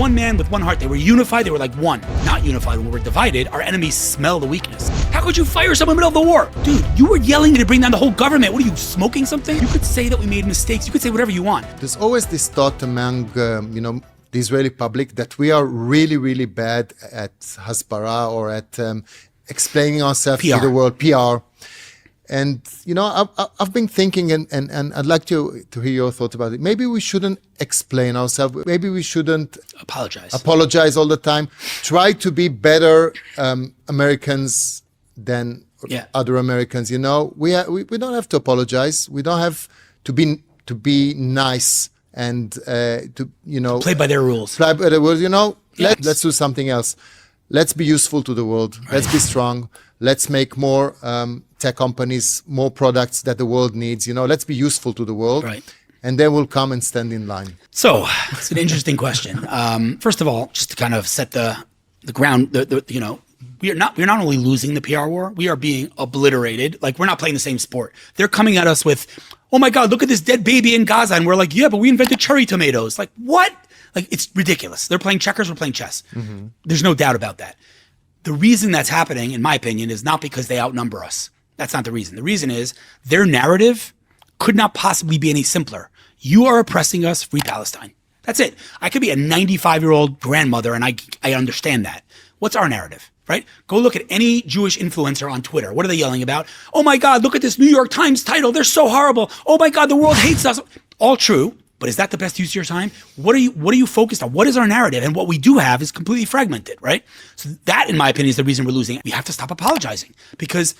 one man with one heart. They were unified. They were like one. Not unified. When we're divided, our enemies smell the weakness. How could you fire someone in the middle of the war? Dude, you were yelling to bring down the whole government. What are you, smoking something? You could say that we made mistakes. You could say whatever you want. There's always this thought among, the Israeli public that we are really, really bad at hasbara or at explaining ourselves to the world, PR. And, I've been thinking, and I'd like to hear your thoughts about it. Maybe we shouldn't explain ourselves. Maybe we shouldn't apologize all the time. Try to be better Americans than other Americans. We don't have to apologize. We don't have to be nice and play by their rules. Play by the rules. Let's do something else. Let's be useful to the world. Right. Let's be strong. Let's make more tech companies, more products that the world needs. Let's be useful to the world. Right. And then we'll come and stand in line. So it's an interesting question. First of all, just to kind of set the ground, we're not only losing the PR war, we are being obliterated. Like, we're not playing the same sport. They're coming at us with, oh my God, look at this dead baby in Gaza. And we're like, yeah, but we invented cherry tomatoes. Like, what? Like, it's ridiculous. They're playing checkers, we're playing chess. Mm-hmm. There's no doubt about that. The reason that's happening, in my opinion, is not because they outnumber us. That's not the reason. The reason is their narrative could not possibly be any simpler. You are oppressing us, free Palestine. That's it. I could be a 95-year-old grandmother, and I understand that. What's our narrative, right? Go look at any Jewish influencer on Twitter. What are they yelling about? Oh my God, look at this New York Times title. They're so horrible. Oh my God, the world hates us. All true. But is that the best use of your time? What are you focused on? What is our narrative? And what we do have is completely fragmented, right? So that, in my opinion, is the reason we're losing. We have to stop apologizing, because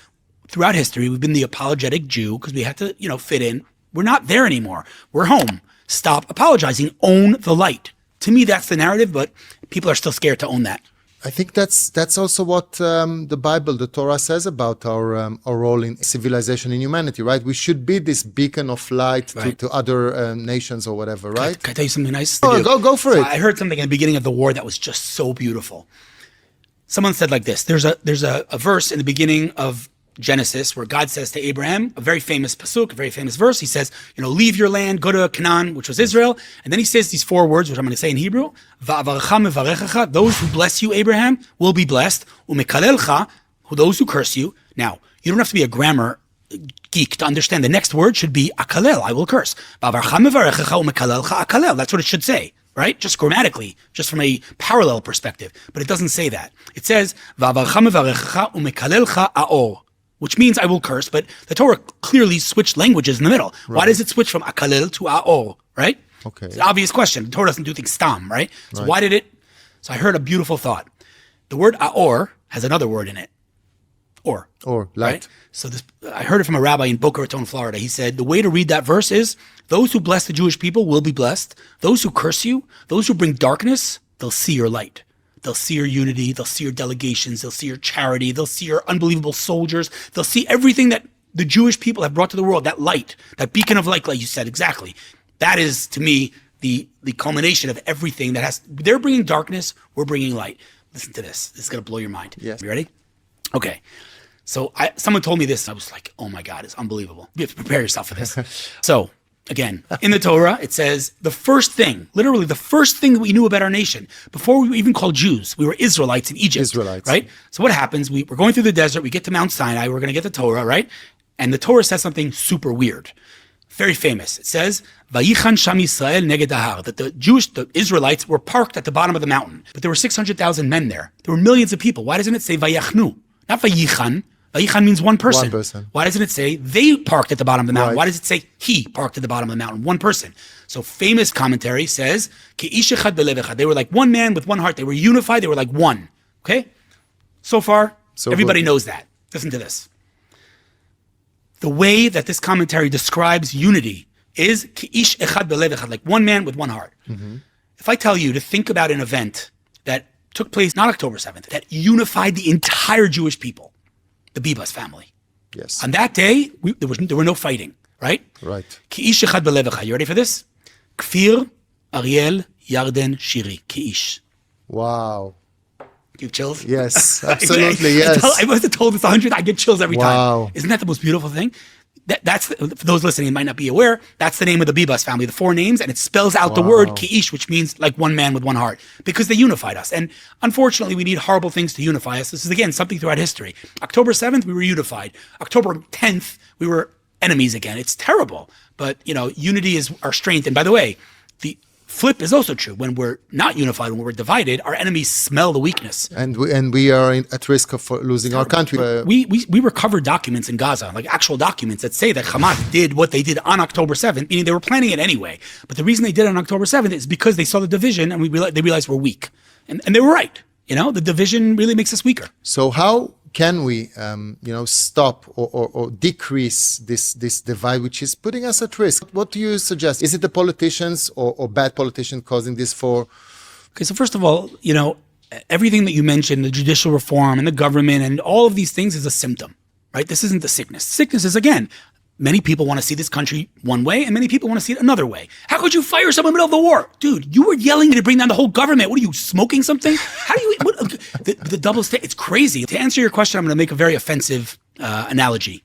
throughout history, we've been the apologetic Jew because we had to, fit in. We're not there anymore. We're home. Stop apologizing. Own the light. To me, that's the narrative, but people are still scared to own that. I think that's also what the Bible, the Torah, says about our role in civilization, in humanity, right? We should be this beacon of light to other nations or whatever, right? Can I tell you something nice? Go for it. I heard something in the beginning of the war that was just so beautiful. Someone said like this: There's a verse in the beginning of Genesis where God says to Abraham, a very famous pasuk, a very famous verse. He says, leave your land, go to Canaan, which was Israel. And then he says these 4 words, which I'm going to say in Hebrew. Va'avarcha mevarechecha, those who bless you, Abraham, will be blessed. Umekalelcha, those who curse you. Now, you don't have to be a grammar geek to understand the next word should be akalel, I will curse. Va'avarcha mevarechecha umekalelcha akalel. That's what it should say, right? Just grammatically, just from a parallel perspective. But it doesn't say that. It says, va'avarcha mevarechecha umekalelcha aor, which means I will curse, but the Torah clearly switched languages in the middle. Right. Why does it switch from akalel to a'or, right? Okay. It's an obvious question. The Torah doesn't do things stam, right? So why did it? So I heard a beautiful thought. The word a'or has another word in it. Or, light. Right? So I heard it from a rabbi in Boca Raton, Florida. He said, the way to read that verse is, those who bless the Jewish people will be blessed. Those who curse you, those who bring darkness, they'll see your light. They'll see your unity, they'll see your delegations, they'll see your charity, they'll see your unbelievable soldiers, they'll see everything that the Jewish people have brought to the world, that light, that beacon of light, like you said, exactly. That is, to me, the culmination of everything they're bringing darkness, we're bringing light. Listen to this. This is going to blow your mind. Yes. You ready? Okay. So someone told me this, and I was like, oh my God, it's unbelievable. You have to prepare yourself for this. So, again, in the Torah, it says literally the first thing that we knew about our nation, before we were even called Jews, we were Israelites in Egypt. Israelites. Right? So what happens? We're going through the desert, we get to Mount Sinai, we're going to get the Torah, right? And the Torah says something super weird. Very famous. It says, Vayichan Sham Yisrael neged ahar, that the Israelites were parked at the bottom of the mountain. But there were 600,000 men there. There were millions of people. Why doesn't it say Vayachnu? Not Vayichan. Vayichan means one person. Why doesn't it say they parked at the bottom of the mountain? Why does it say he parked at the bottom of the mountain? One person. So famous commentary says, Ke'ish echad belev echad. They were like one man with one heart. They were unified. They were like one. Okay? So far, everybody knows that. Listen to this. The way that this commentary describes unity is Ke'ish echad belev echad, like one man with one heart. Mm-hmm. If I tell you to think about an event that took place, not October 7th, that unified the entire Jewish people, the Bibas family. Yes. On that day, there were no fighting, right? Right. Ki'ish echad belev echad. You ready for this? Kfir, Ariel, Yarden, Shiri. Ki'ish. Wow. You have chills? Yes, absolutely, yes. I must have told this 100. I get chills every time. Wow. Isn't that the most beautiful thing? That's for those listening who might not be aware, that's the name of the Bibas family, the 4 names, and it spells out the word Ki'ish, which means like one man with one heart, because they unified us. And unfortunately, we need horrible things to unify us. This is, again, something throughout history. October 7th, we were unified. October 10th, we were enemies again. It's terrible. But, unity is our strength. And by the way, the flip is also true. When we're not unified, when we're divided, our enemies smell the weakness. And we are at risk of losing our country. We recovered documents in Gaza, like actual documents that say that Hamas did what they did on October 7th, meaning they were planning it anyway. But the reason they did it on October 7th is because they saw the division and they realized we're weak. And they were right. The division really makes us weaker. So how can we, stop or decrease this divide, which is putting us at risk? What do you suggest? Is it the politicians or bad politicians causing this for? Okay, so first of all, everything that you mentioned, the judicial reform and the government and all of these things is a symptom, right? This isn't the sickness. Sickness is, again, many people want to see this country one way and many people want to see it another way. How could you fire someone in the middle of the war? Dude, you were yelling to bring down the whole government. What are you, smoking something? How do you, the double standard, it's crazy. To answer your question, I'm going to make a very offensive analogy.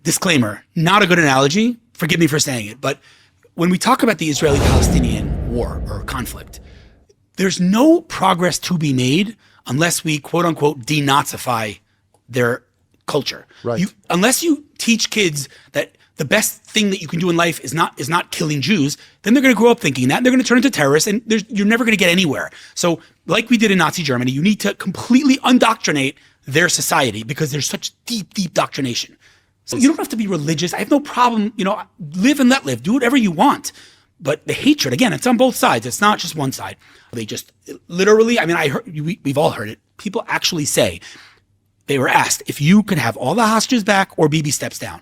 Disclaimer, not a good analogy. Forgive me for saying it. But when we talk about the Israeli-Palestinian war or conflict, there's no progress to be made unless we, quote unquote, denazify their culture. Right. Unless you teach kids that the best thing that you can do in life is not killing Jews, then they're going to grow up thinking that, and they're going to turn into terrorists, and you're never going to get anywhere. So like we did in Nazi Germany, you need to completely undoctrinate their society because there's such deep, deep doctrination. So you don't have to be religious. I have no problem, live and let live. Do whatever you want. But the hatred, again, it's on both sides. It's not just one side. They just literally, we've all heard it. People actually say, they were asked if you could have all the hostages back or Bibi steps down.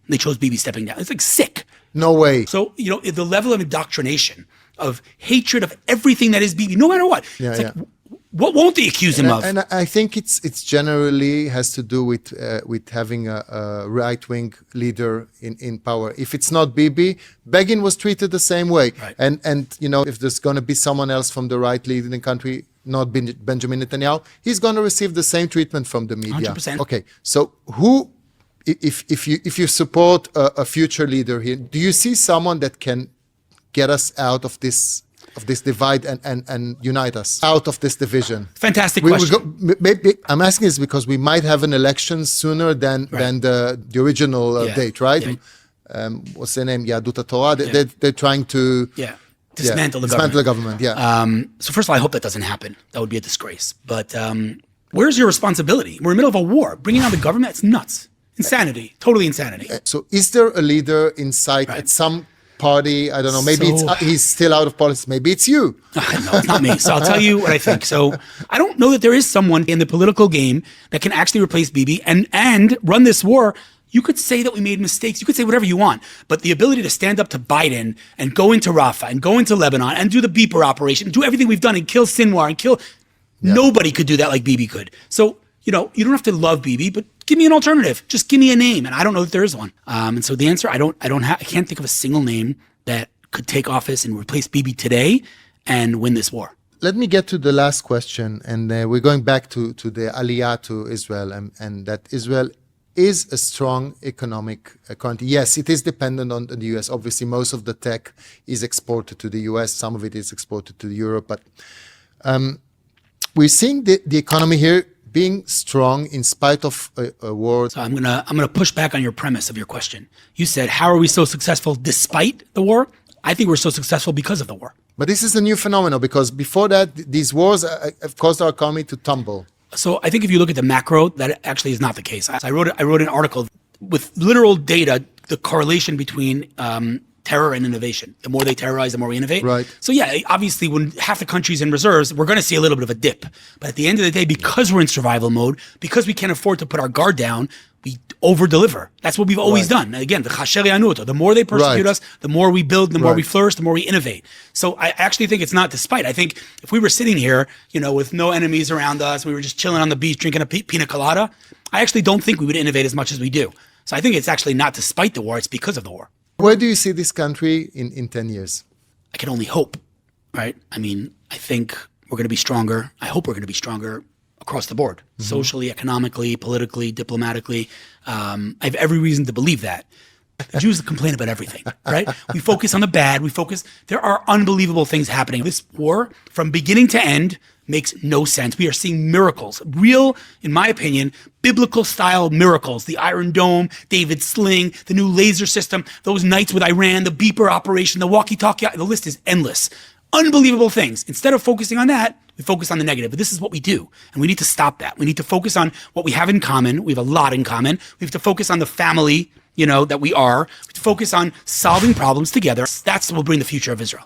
They chose Bibi stepping down. It's like sick. No way. So, the level of indoctrination, of hatred of everything that is Bibi, no matter what. Yeah, it's like, what won't they accuse him of? And I think it's generally has to do with having a right-wing leader in power. If it's not Bibi, Begin was treated the same way. Right. And if there's going to be someone else from the right leading the country, not Benjamin Netanyahu, he's going to receive the same treatment from the media. 100%. Okay, so who, if you support a future leader here, do you see someone that can get us out of this divide and unite us out of this division? Fantastic question. Maybe I'm asking this because we might have an election sooner than the original date, right? Yeah. What's their name? Yadut Torah. They're trying to dismantle the government. Yeah. So first of all, I hope that doesn't happen. That would be a disgrace. But where's your responsibility? We're in the middle of a war. Bringing down the government, it's nuts. Insanity. Totally insanity. So is there a leader in sight at some party? I don't know. Maybe he's still out of politics. Maybe it's you. No, it's not me. So I'll tell you what I think. So I don't know that there is someone in the political game that can actually replace Bibi and run this war. You could say that we made mistakes. You could say whatever you want. But the ability to stand up to Biden and go into Rafah and go into Lebanon and do the beeper operation and do everything we've done and kill Sinwar and kill... Yeah. Nobody could do that like Bibi could. So, you don't have to love Bibi, but give me an alternative. Just give me a name. And I don't know that there is one. And so the answer, I can't think of a single name that could take office and replace Bibi today and win this war. Let me get to the last question. And we're going back to the Aliyah to Israel and that Israel is a strong economic country. Yes, it is dependent on the US. Obviously, most of the tech is exported to the US. Some of it is exported to Europe. But we're seeing the economy here being strong in spite of a war. So I'm gonna push back on your premise of your question. You said, how are we so successful despite the war? I think we're so successful because of the war. But this is a new phenomenon because before that, these wars have caused our economy to tumble. So I think if you look at the macro, that actually is not the case. I wrote an article with literal data, the correlation between terror and innovation. The more they terrorize, the more we innovate. Right. So yeah, obviously when half the country's in reserves, we're going to see a little bit of a dip. But at the end of the day, because we're in survival mode, because we can't afford to put our guard down, we over-deliver. That's what we've always done. Again, the more they persecute us, the more we build, the more we flourish, the more we innovate. So I actually think it's not despite. I think if we were sitting here, with no enemies around us, we were just chilling on the beach drinking a pina colada, I actually don't think we would innovate as much as we do. So I think it's actually not despite the war, it's because of the war. Where do you see this country in 10 years? I can only hope, right? I think we're going to be stronger. I hope we're going to be stronger. across the board, socially, economically, politically, diplomatically. I have every reason to believe that. The Jews complain about everything, right? We focus on the bad. There are unbelievable things happening. This war, from beginning to end, makes no sense. We are seeing miracles, real, in my opinion, biblical style miracles. The Iron Dome, David's sling, the new laser system, those nights with Iran, the beeper operation, the walkie-talkie, the list is endless. Unbelievable things. Instead of focusing on that, we focus on the negative. But this is what we do. And we need to stop that. We need to focus on what we have in common. We have a lot in common. We have to focus on the family, that we are. We have to focus on solving problems together. That's what will bring the future of Israel.